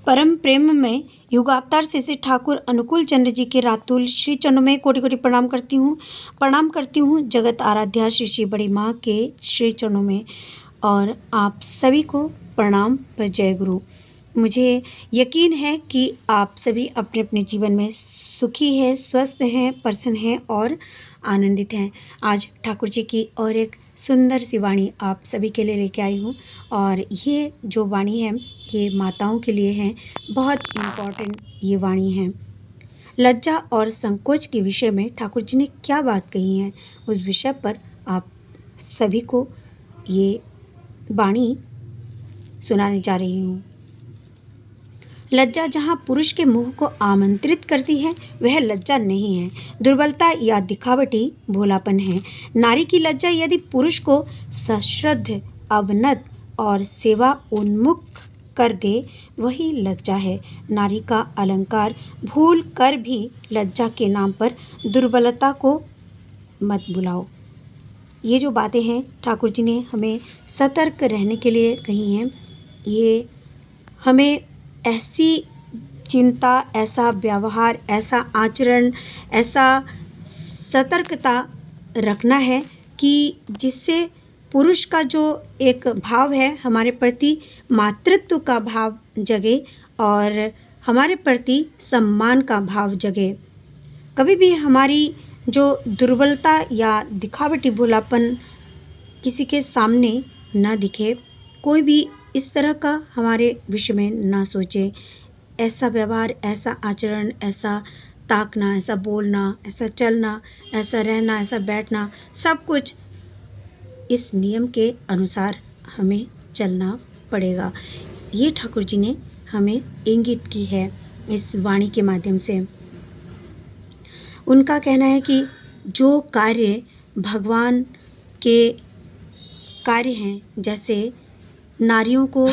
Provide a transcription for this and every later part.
परम प्रेम में युगावतार श्री ठाकुर अनुकूल चंद्र जी के रातुल श्री चरणों में कोटि कोटि प्रणाम करती हूँ जगत आराध्या श्री श्री बड़ी माँ के श्री चरणों में। और आप सभी को प्रणाम व जय गुरु। मुझे यकीन है कि आप सभी अपने अपने जीवन में सुखी हैं, स्वस्थ हैं, प्रसन्न हैं और आनंदित हैं। आज ठाकुर जी की और एक सुंदर सी वाणी आप सभी के लिए लेके आई हूँ। और ये जो वाणी है ये माताओं के लिए है, बहुत इम्पॉर्टेंट ये वाणी है। लज्जा और संकोच के विषय में ठाकुर जी ने क्या बात कही है, उस विषय पर आप सभी को ये वाणी सुनाने जा रही हूँ। लज्जा जहाँ पुरुष के मुंह को आमंत्रित करती है वह लज्जा नहीं है, दुर्बलता या दिखावटी भोलापन है। नारी की लज्जा यदि पुरुष को सश्रद्ध, अवनत और सेवा उन्मुख कर दे वही लज्जा है। नारी का अलंकार भूल कर भी लज्जा के नाम पर दुर्बलता को मत बुलाओ। ये जो बातें हैं ठाकुर जी ने हमें सतर्क रहने के लिए कही हैं। ये हमें ऐसी चिंता, ऐसा व्यवहार, ऐसा आचरण, ऐसा सतर्कता रखना है कि जिससे पुरुष का जो एक भाव है हमारे प्रति, मातृत्व का भाव जगे और हमारे प्रति सम्मान का भाव जगे। कभी भी हमारी जो दुर्बलता या दिखावटी भोलापन किसी के सामने ना दिखे, कोई भी इस तरह का हमारे विषय में ना सोचे। ऐसा व्यवहार, ऐसा आचरण, ऐसा ताकना, ऐसा बोलना, ऐसा चलना, ऐसा रहना, ऐसा बैठना, सब कुछ इस नियम के अनुसार हमें चलना पड़ेगा। ये ठाकुर जी ने हमें इंगित की है इस वाणी के माध्यम से। उनका कहना है कि जो कार्य भगवान के कार्य हैं, जैसे नारियों को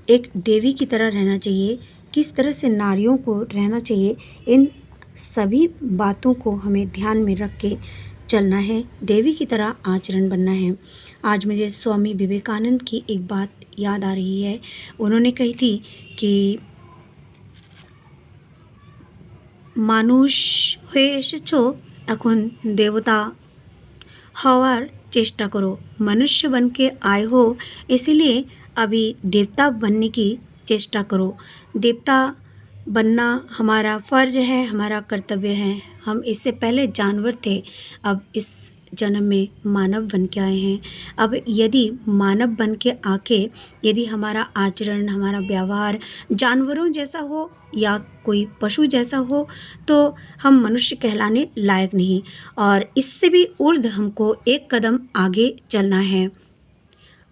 एक देवी की तरह रहना चाहिए, किस तरह से नारियों को रहना चाहिए, इन सभी बातों को हमें ध्यान में रख के चलना है, देवी की तरह आचरण बनना है। आज मुझे स्वामी विवेकानंद की एक बात याद आ रही है। उन्होंने कही थी कि মানুষ হয়ে এসেছো এখন देवता হওয়ার चेष्टा करो, मनुष्य बन के आए हो इसलिए अभी देवता बनने की चेष्टा करो। देवता बनना हमारा फ़र्ज है, हमारा कर्तव्य है। हम इससे पहले जानवर थे, अब इस जन्म में मानव बन के आए हैं। अब यदि मानव बन के आके यदि हमारा आचरण, हमारा व्यवहार जानवरों जैसा हो या कोई पशु जैसा हो तो हम मनुष्य कहलाने लायक नहीं, और इससे भी ऊर्ध्व हमको एक कदम आगे चलना है।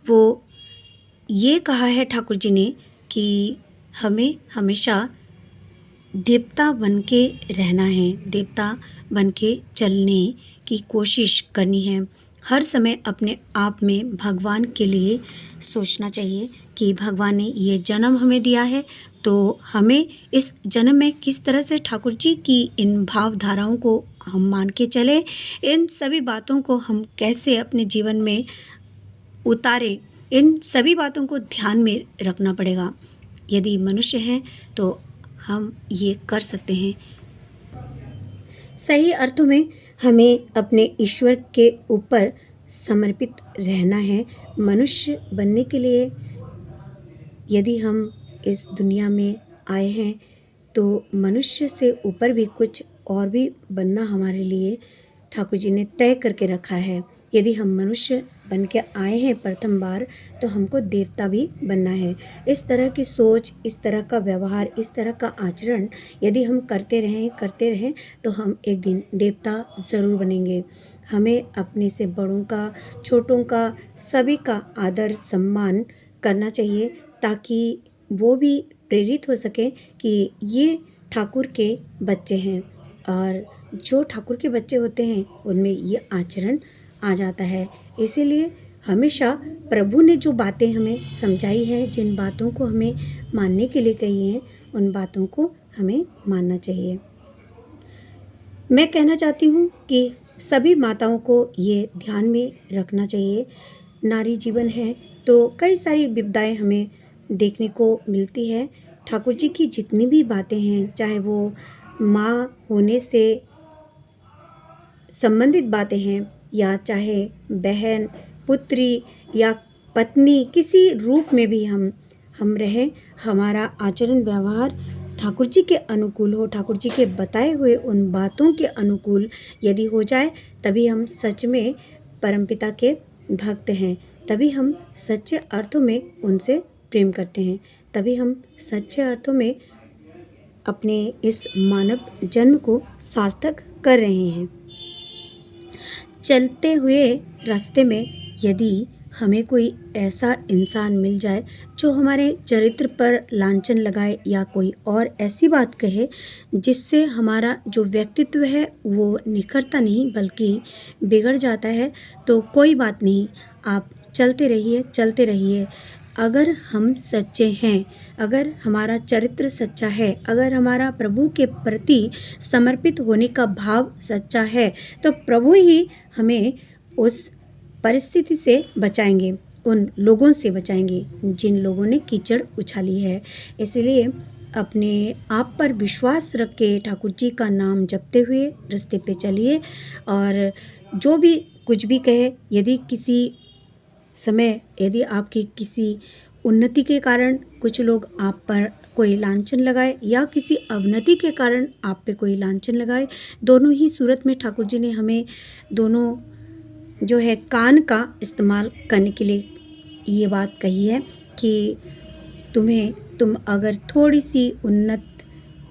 वो ये कहा है ठाकुर जी ने कि हमें हमेशा देवता बन के रहना है, देवता बन के चलने की कोशिश करनी है। हर समय अपने आप में भगवान के लिए सोचना चाहिए कि भगवान ने ये जन्म हमें दिया है तो हमें इस जन्म में किस तरह से ठाकुर जी की इन भावधाराओं को हम मान के चले, इन सभी बातों को हम कैसे अपने जीवन में उतारें, इन सभी बातों को ध्यान में रखना पड़ेगा। यदि मनुष्य हैं तो हम ये कर सकते हैं। सही अर्थों में हमें अपने ईश्वर के ऊपर समर्पित रहना है। मनुष्य बनने के लिए यदि हम इस दुनिया में आए हैं तो मनुष्य से ऊपर भी कुछ और भी बनना हमारे लिए ठाकुर जी ने तय करके रखा है। यदि हम मनुष्य बन के आए हैं प्रथम बार तो हमको देवता भी बनना है। इस तरह की सोच, इस तरह का व्यवहार, इस तरह का आचरण यदि हम करते रहें तो हम एक दिन देवता ज़रूर बनेंगे। हमें अपने से बड़ों का, छोटों का, सभी का आदर सम्मान करना चाहिए ताकि वो भी प्रेरित हो सके कि ये ठाकुर के बच्चे हैं, और जो ठाकुर के बच्चे होते हैं उनमें ये आचरण आ जाता है। इसीलिए हमेशा प्रभु ने जो बातें हमें समझाई हैं, जिन बातों को हमें मानने के लिए कही हैं, उन बातों को हमें मानना चाहिए। मैं कहना चाहती हूँ कि सभी माताओं को ये ध्यान में रखना चाहिए। नारी जीवन है तो कई सारी विपदाएं हमें देखने को मिलती है ठाकुर जी की जितनी भी बातें हैं, चाहे वो माँ होने से संबंधित बातें हैं या चाहे बहन, पुत्री या पत्नी, किसी रूप में भी हम रहें, हमारा आचरण व्यवहार ठाकुर जी के अनुकूल हो, ठाकुर जी के बताए हुए उन बातों के अनुकूल यदि हो जाए, तभी हम सच में परमपिता के भक्त हैं, तभी हम सच्चे अर्थों में उनसे प्रेम करते हैं, तभी हम सच्चे अर्थों में अपने इस मानव जन्म को सार्थक कर रहे हैं। चलते हुए रास्ते में यदि हमें कोई ऐसा इंसान मिल जाए जो हमारे चरित्र पर लांछन लगाए या कोई और ऐसी बात कहे जिससे हमारा जो व्यक्तित्व है वो निखरता नहीं बल्कि बिगड़ जाता है, तो कोई बात नहीं, आप चलते रहिए। अगर हम सच्चे हैं, अगर हमारा चरित्र सच्चा है, अगर हमारा प्रभु के प्रति समर्पित होने का भाव सच्चा है, तो प्रभु ही हमें उस परिस्थिति से बचाएंगे, उन लोगों से बचाएंगे जिन लोगों ने कीचड़ उछाली है। इसलिए अपने आप पर विश्वास रख के ठाकुर जी का नाम जपते हुए रास्ते पे चलिए, और जो भी कुछ भी कहे, यदि किसी समय यदि आपकी किसी उन्नति के कारण कुछ लोग आप पर कोई लांछन लगाए या किसी अवनति के कारण आप पे कोई लांछन लगाए, दोनों ही सूरत में ठाकुर जी ने हमें दोनों जो है कान का इस्तेमाल करने के लिए ये बात कही है कि तुम अगर थोड़ी सी उन्नत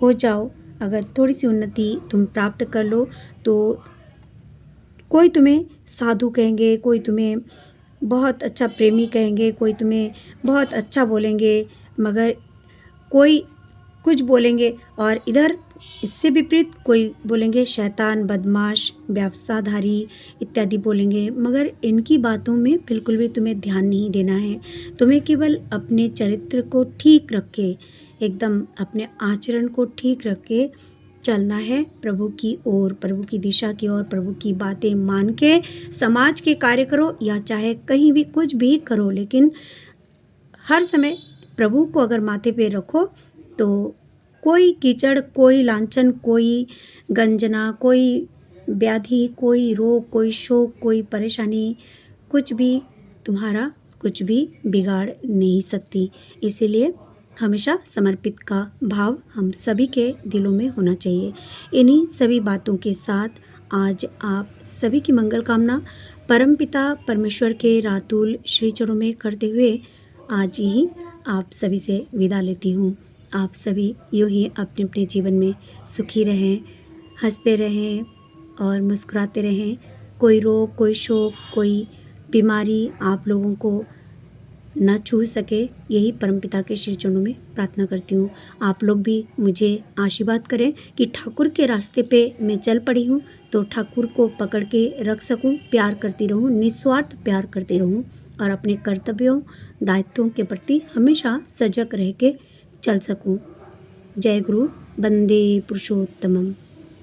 हो जाओ, अगर थोड़ी सी उन्नति तुम प्राप्त कर लो, तो कोई तुम्हें साधु कहेंगे, कोई तुम्हें बहुत अच्छा प्रेमी कहेंगे, कोई तुम्हें बहुत अच्छा बोलेंगे, मगर कोई कुछ बोलेंगे और इधर इससे विपरीत कोई बोलेंगे शैतान, बदमाश, व्यवसायधारी इत्यादि बोलेंगे, मगर इनकी बातों में बिल्कुल भी तुम्हें ध्यान नहीं देना है। तुम्हें केवल अपने चरित्र को ठीक रख के, एकदम अपने आचरण को ठीक रख के चलना है प्रभु की ओर, प्रभु की दिशा की ओर, प्रभु की बातें मान के समाज के कार्य करो या चाहे कहीं भी कुछ भी करो, लेकिन हर समय प्रभु को अगर माथे पे रखो तो कोई कीचड़, कोई लांछन, कोई गंजना, कोई व्याधि, कोई रोग, कोई शोक, कोई परेशानी, कुछ भी तुम्हारा कुछ भी बिगाड़ नहीं सकती। इसीलिए हमेशा समर्पित का भाव हम सभी के दिलों में होना चाहिए। इन्हीं सभी बातों के साथ आज आप सभी की मंगल कामना परमपिता परमेश्वर के रातुल श्री चरणों में करते हुए आज ही आप सभी से विदा लेती हूँ। आप सभी यूँ ही अपने अपने जीवन में सुखी रहें, हंसते रहें और मुस्कुराते रहें। कोई रोग, कोई शोक, कोई बीमारी आप लोगों को न छू सके, यही परमपिता के श्री चरणों में प्रार्थना करती हूँ। आप लोग भी मुझे आशीर्वाद करें कि ठाकुर के रास्ते पे मैं चल पड़ी हूँ तो ठाकुर को पकड़ के रख सकूँ, प्यार करती रहूँ, निस्वार्थ प्यार करती रहूँ और अपने कर्तव्यों, दायित्वों के प्रति हमेशा सजग रह के चल सकूँ। जय गुरु, वंदे पुरुषोत्तमम।